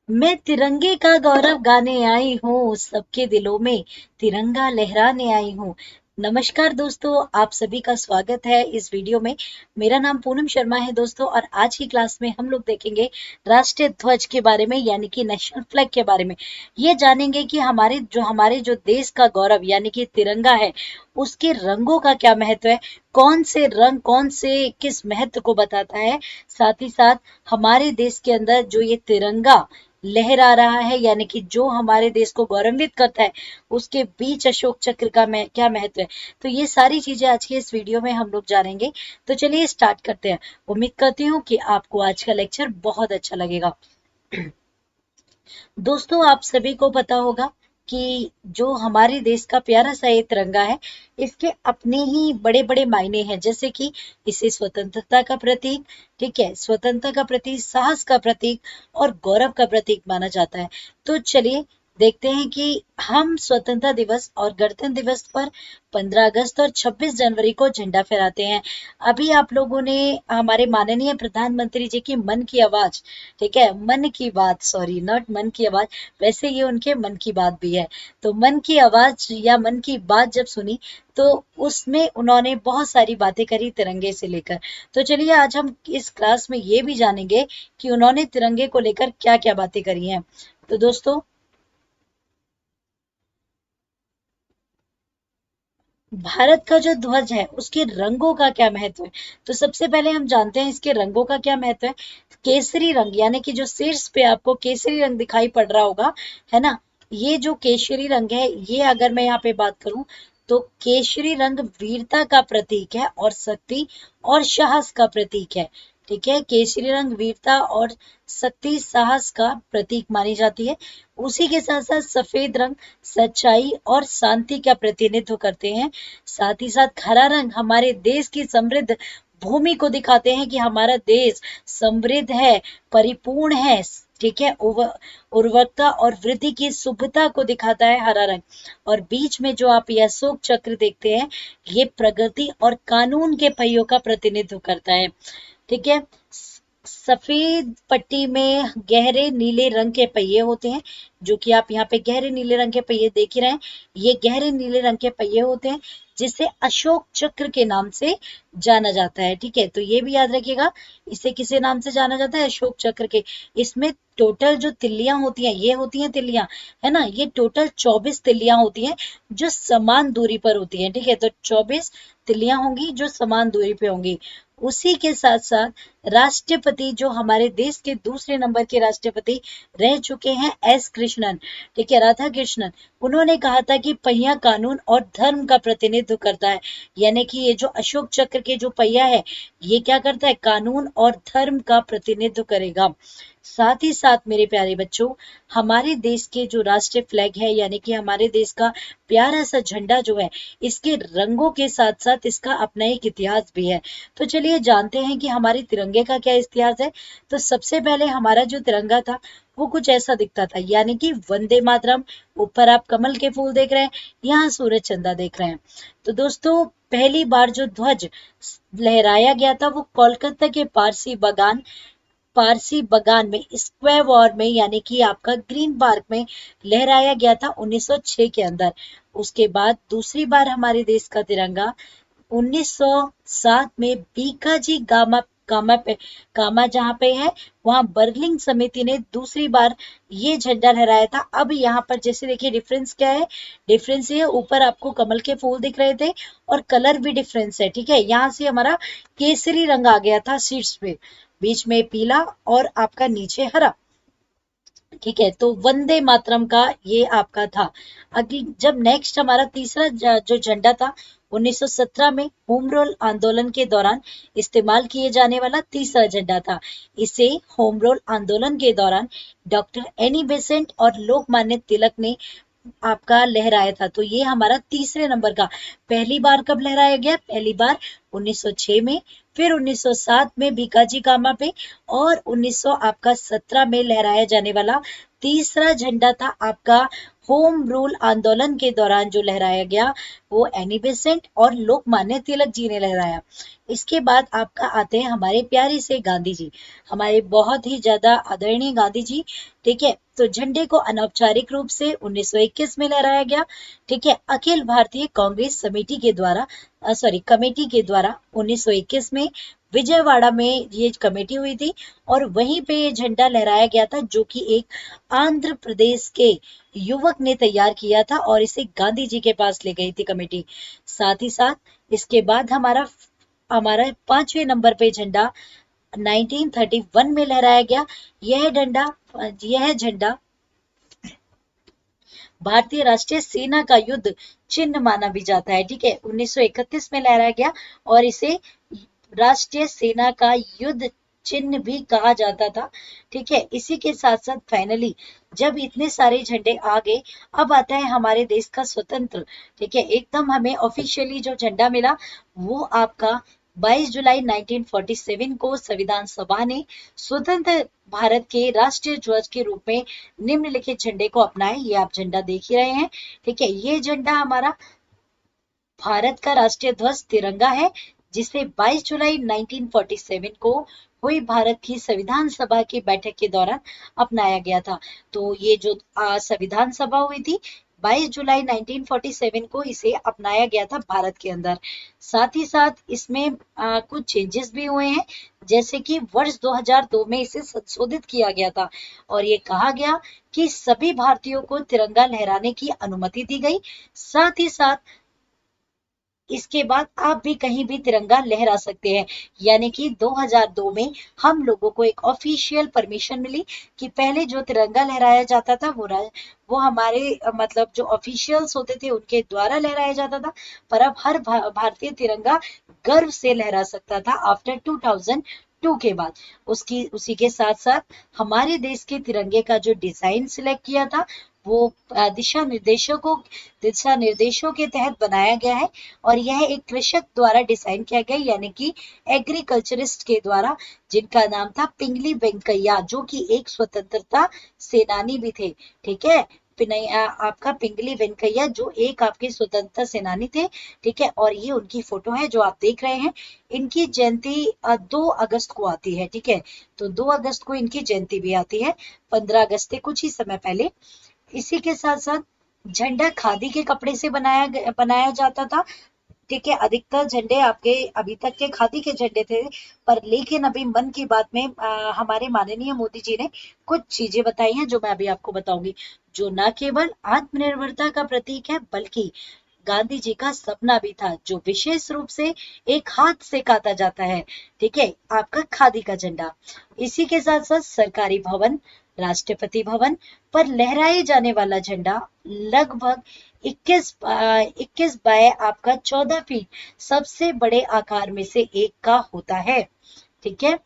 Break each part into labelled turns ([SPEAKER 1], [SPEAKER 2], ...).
[SPEAKER 1] मैं तिरंगे का गौरव गाने आई हूँ, सबके दिलों में तिरंगा लहराने आई हूँ। नमस्कार दोस्तों, आप सभी का स्वागत है इस वीडियो में। मेरा नाम पूनम शर्मा है दोस्तों, और आज की क्लास में हम लोग देखेंगे राष्ट्रीय ध्वज के बारे में, यानी कि नेशनल फ्लैग के बारे में। ये जानेंगे कि हमारे जो देश का गौरव यानी कि तिरंगा है, उसके रंगों का क्या महत्व है, कौन से रंग कौन से किस महत्व को बताता है। साथ ही साथ हमारे देश के अंदर जो ये तिरंगा लहरा रहा है, यानी कि जो हमारे देश को गौरवान्वित करता है, उसके बीच अशोक चक्र का क्या महत्व है। तो ये सारी चीजें आज के इस वीडियो में हम लोग जानेंगे। तो चलिए स्टार्ट करते हैं। उम्मीद करती हूँ कि आपको आज का लेक्चर बहुत अच्छा लगेगा। दोस्तों, आप सभी को पता होगा कि जो हमारे देश का प्यारा सा ये तिरंगा है, इसके अपने ही बड़े बड़े मायने हैं। जैसे कि इसे स्वतंत्रता का प्रतीक, ठीक है, स्वतंत्रता का प्रतीक, साहस का प्रतीक और गौरव का प्रतीक माना जाता है। तो चलिए देखते हैं कि हम स्वतंत्रता दिवस और गणतंत्र दिवस पर 15 अगस्त और 26 जनवरी को झंडा फहराते हैं। अभी आप लोगों ने हमारे माननीय प्रधानमंत्री जी की मन की आवाज, ठीक है, मन की बात, सॉरी नॉट मन की आवाज, वैसे ये उनके मन की बात भी है। तो मन की आवाज या मन की बात जब सुनी, तो उसमें उन्होंने बहुत सारी बातें करी तिरंगे से लेकर। तो चलिए आज हम इस क्लास में ये भी जानेंगे कि उन्होंने तिरंगे को लेकर क्या क्या बातें करी हैं। तो दोस्तों, भारत का जो ध्वज है उसके रंगों का क्या महत्व है। तो सबसे पहले हम जानते हैं इसके रंगों का क्या महत्व है। केसरी रंग, यानी कि जो शीर्ष पे आपको केसरी रंग दिखाई पड़ रहा होगा, है ना, ये जो केसरी रंग है, ये अगर मैं यहाँ पे बात करूं, तो केसरी रंग वीरता का प्रतीक है और शक्ति और साहस का प्रतीक है। ठीक है, केसरी रंग वीरता और शक्ति साहस का प्रतीक मानी जाती है। उसी के साथ साथ सफेद रंग सच्चाई और शांति का प्रतिनिधित्व करते हैं। साथ ही साथ हरा रंग हमारे देश की समृद्ध भूमि को दिखाते हैं कि हमारा देश समृद्ध है, परिपूर्ण है। ठीक है, उर्वरकता और वृद्धि की शुभता को दिखाता है हरा रंग। और बीच में जो आप ये अशोक चक्र देखते हैं, ये प्रगति और कानून के पहियों का प्रतिनिधित्व करता है। ठीक है, सफेद पट्टी में गहरे नीले रंग के पहिए होते हैं, जो कि आप यहाँ पे गहरे नीले रंग के पहिए देख ही रहे हैं। ये गहरे नीले रंग के पहिए होते हैं, जिसे अशोक चक्र के नाम से जाना जाता है। ठीक है, तो ये भी याद रखिएगा, इसे किसे नाम से जाना जाता है, अशोक चक्र के। इसमें टोटल जो तिल्लियां होती हैं, ये होती हैं तिल्लियां, है ना, ये टोटल 24 तिल्लियां होती हैं जो समान दूरी पर होती हैं। ठीक है, तो 24 तिल्लियां होंगी जो समान दूरी पे होंगी। उसी के साथ साथ राष्ट्रपति, जो हमारे देश के दूसरे नंबर के राष्ट्रपति रह चुके हैं, एस कृष्णन, ठीक है, राधा कृष्णन, उन्होंने कहा था कि पहिया कानून और धर्म का प्रतिनिधित्व करता है। यानी कि ये जो अशोक चक्र के जो पहिया है, ये क्या करता है, कानून और धर्म का प्रतिनिधित्व करेगा। साथ ही साथ मेरे प्यारे बच्चों, हमारे देश के जो राष्ट्रीय फ्लैग है, यानी कि हमारे देश का प्यारा सा झंडा जो है, इसके रंगों के साथ साथ इसका अपना एक इतिहास भी है। तो चलिए जानते हैं कि हमारे तिरंगे का क्या इतिहास है। तो सबसे पहले हमारा जो तिरंगा था, वो कुछ ऐसा दिखता था, यानी कि वंदे मातरम। ऊपर आप कमल के फूल देख रहे हैं, यहाँ सूरज चंदा देख रहे हैं। तो दोस्तों, पहली बार जो ध्वज लहराया गया था, वो कोलकाता के पारसी बगान में स्क्वायर वॉर में, यानी कि आपका ग्रीन पार्क में लहराया गया था 1906 के अंदर। उसके बाद दूसरी बार हमारे देश का तिरंगा 1907 में बीकाजी कामा जहाँ पे है, वहां बर्लिंग समिति ने दूसरी बार ये झंडा लहराया था। अब यहाँ पर जैसे देखिए डिफरेंस क्या है, डिफरेंस ये ऊपर आपको कमल के फूल दिख रहे थे और कलर भी डिफरेंस है। ठीक है, यहाँ से हमारा केसरी रंग आ गया था शीर्ष पे, बीच में पीला और आपका नीचे हरा। ठीक है, तो वंदे मातरम का ये आपका था। अगली जब नेक्स्ट हमारा तीसरा जो झंडा था, 1917 में होम रूल आंदोलन के दौरान इस्तेमाल किए जाने वाला तीसरा झंडा था। इसे होम रूल आंदोलन के दौरान डॉक्टर एनी बेसेंट और लोकमान्य तिलक ने आपका लहराया था। तो ये हमारा तीसरे नंबर का। पहली बार कब लहराया गया, पहली बार 1906 में, फिर 1907 में बीकाजी कामा पे, और 1900 आपका 17 में लहराया जाने वाला तीसरा झंडा था आपका होम रूल आंदोलन के दौरान जो लहराया गया, वो एनी बेसेंट और लोकमान्य तिलक जी ने लहराया। इसके बाद आपका आते हैं हमारे प्यारे से गांधी जी, हमारे बहुत ही ज्यादा आदरणीय गांधी जी। ठीक है, तो झंडे को अनौपचारिक रूप से 1921 में लहराया गया। ठीक है, अखिल भारतीय कांग्रेस समिति के द्वारा कमेटी के द्वारा 1921 में विजयवाड़ा में ये कमेटी हुई थी, और वहीं पे ये झंडा लहराया गया था, जो कि एक आंध्र प्रदेश के युवक ने तैयार किया था और इसे गांधी जी के पास ले गई थी कमेटी। साथ ही साथ इसके बाद हमारा हमारा 5वें नंबर पे झंडा 1931 में लहराया गया। यह झंडा भारतीय राष्ट्रीय सेना का युद्ध चिन्ह माना भी जाता है। ठीक है, 1931 में लहराया गया और इसे राष्ट्रीय सेना का युद्ध चिन्ह भी कहा जाता था। ठीक है, इसी के साथ साथ फाइनली जब इतने सारे झंडे आ गए, अब आता है हमारे देश का स्वतंत्र। ठीक है, एकदम हमें ऑफिशियली जो झंडा मिला वो आपका 22 जुलाई 1947 को संविधान सभा ने स्वतंत्र भारत के राष्ट्रीय ध्वज के रूप में निम्नलिखित झंडे को अपनाए। ये आप झंडा देख ही रहे हैं। ठीक है, ये झंडा हमारा भारत का राष्ट्रीय ध्वज तिरंगा है, जिसे 22 जुलाई 1947 को हुई भारत की संविधान सभा की बैठक के दौरान अपनाया गया था। तो ये जो संविधान सभा हुई थी 22 जुलाई 1947 को, इसे अपनाया गया था भारत के अंदर। साथ ही साथ इसमें कुछ चेंजेस भी हुए हैं, जैसे कि वर्ष 2002 में इसे संशोधित किया गया था और ये कहा गया कि सभी भारतीयों को तिरंगा लहराने की अनुमति दी गई। साथ ही साथ इसके बाद आप भी कहीं भी तिरंगा लहरा सकते हैं, यानी कि 2002 में हम लोगों को एक ऑफिशियल परमिशन मिली कि पहले जो तिरंगा लहराया जाता था वो हमारे मतलब जो ऑफिशियल्स होते थे उनके द्वारा लहराया जाता था, पर अब हर भारतीय तिरंगा गर्व से लहरा सकता था आफ्टर 2002 के बाद। उसी के साथ साथ हमारे देश के तिरंगे का जो डिजाइन सिलेक्ट किया था वो दिशा निर्देशों के तहत बनाया गया है, और यह एक कृषक द्वारा डिजाइन किया गया, यानी कि एग्रीकल्चरिस्ट के द्वारा, जिनका नाम था पिंगली वेंकैया, जो कि एक स्वतंत्रता सेनानी भी थे। ठीक है, आपका पिंगली वेंकैया जो एक आपके स्वतंत्रता सेनानी थे। ठीक है, और ये उनकी फोटो है जो आप देख रहे हैं। इनकी जयंती 2 अगस्त को आती है। ठीक है, तो 2 अगस्त को इनकी जयंती भी आती है, 15 अगस्त से कुछ ही समय पहले। इसी के साथ साथ झंडा खादी के कपड़े से बनाया जाता था। ठीक है, अधिकतर झंडे आपके अभी तक के खादी के झंडे थे, पर लेकिन अभी मन की बात में हमारे माननीय मोदी जी ने कुछ चीजें बताई हैं जो मैं अभी आपको बताऊंगी, जो न केवल आत्मनिर्भरता का प्रतीक है बल्कि गांधी जी का सपना भी था, जो विशेष रूप से एक हाथ से काता जाता है। ठीक है, आपका खादी का झंडा। इसी के साथ साथ सरकारी भवन, राष्ट्रपति भवन पर लहराए जाने वाला झंडा लगभग 21 बाय आपका 14 फीट सबसे बड़े आकार में से एक का होता है। ठीक है,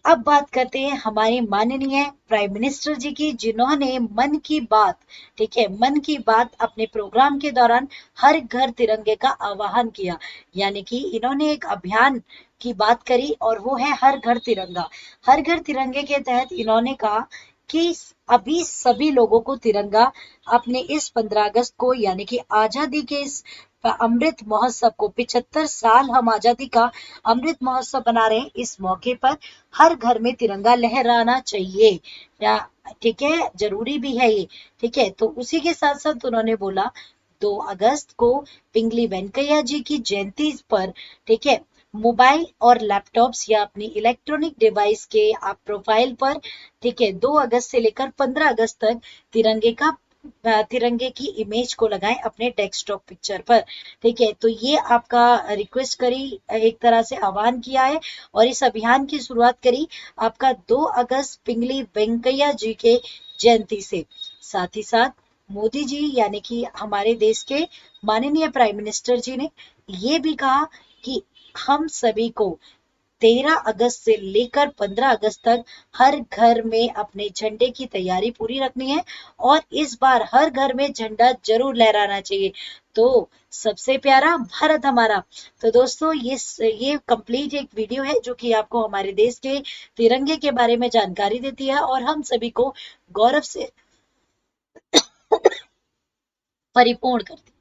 [SPEAKER 1] अब बात करते हैं हमारे माननीय प्राइम मिनिस्टर जी की, जिन्होंने मन की बात, ठीक है, मन की बात अपने प्रोग्राम के दौरान हर घर तिरंगे का आह्वान किया, यानी कि इन्होंने एक अभियान की बात करी और वो है हर घर तिरंगा। हर घर तिरंगे के तहत इन्होंने कहा कि अभी सभी लोगों को तिरंगा अपने इस 15 अगस्त को, यानी कि आजादी के इस अमृत महोत्सव को, 75 साल हम आजादी का अमृत महोत्सव बना रहे हैं, इस मौके पर हर घर में तिरंगा लहराना चाहिए। या ठीक है, जरूरी भी है ये। ठीक है, तो उसी के साथ साथ उन्होंने बोला 2 अगस्त को पिंगली वेंकैया जी की जयंती पर, ठीक है, मोबाइल और लैपटॉप्स या अपनी इलेक्ट्रॉनिक डिवाइस के आप प्रोफाइल पर, ठीक है, 2 अगस्त से लेकर 15 अगस्त तक तिरंगे की इमेज को लगाएं अपने डेस्कटॉप पिक्चर पर। ठीक है, तो ये आपका रिक्वेस्ट करी, एक तरह से आह्वान किया है, और इस अभियान की शुरुआत करी आपका 2 अगस्त पिंगली वेंकैया जी के जयंती से। साथ ही साथ मोदी जी यानी कि हमारे देश के माननीय प्राइम मिनिस्टर जी ने ये भी कहा कि हम सभी को 13 अगस्त से लेकर 15 अगस्त तक हर घर में अपने झंडे की तैयारी पूरी रखनी है और इस बार हर घर में झंडा जरूर लहराना चाहिए। तो सबसे प्यारा भारत हमारा। तो दोस्तों ये कंप्लीट एक वीडियो है जो कि आपको हमारे देश के तिरंगे के बारे में जानकारी देती है और हम सभी को गौरव से परिपूर्ण करती है।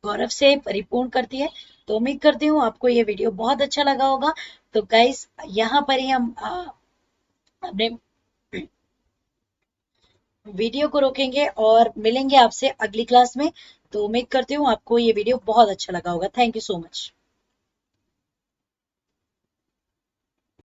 [SPEAKER 1] गौरव से परिपूर्ण करती है। तो उम्मीद करती हूँ आपको ये वीडियो बहुत अच्छा लगा होगा। तो गाइस यहाँ पर ही हम अपने वीडियो को रोकेंगे और मिलेंगे आपसे अगली क्लास में। तो उम्मीद करती हूँ आपको ये वीडियो बहुत अच्छा लगा होगा। Thank you so much.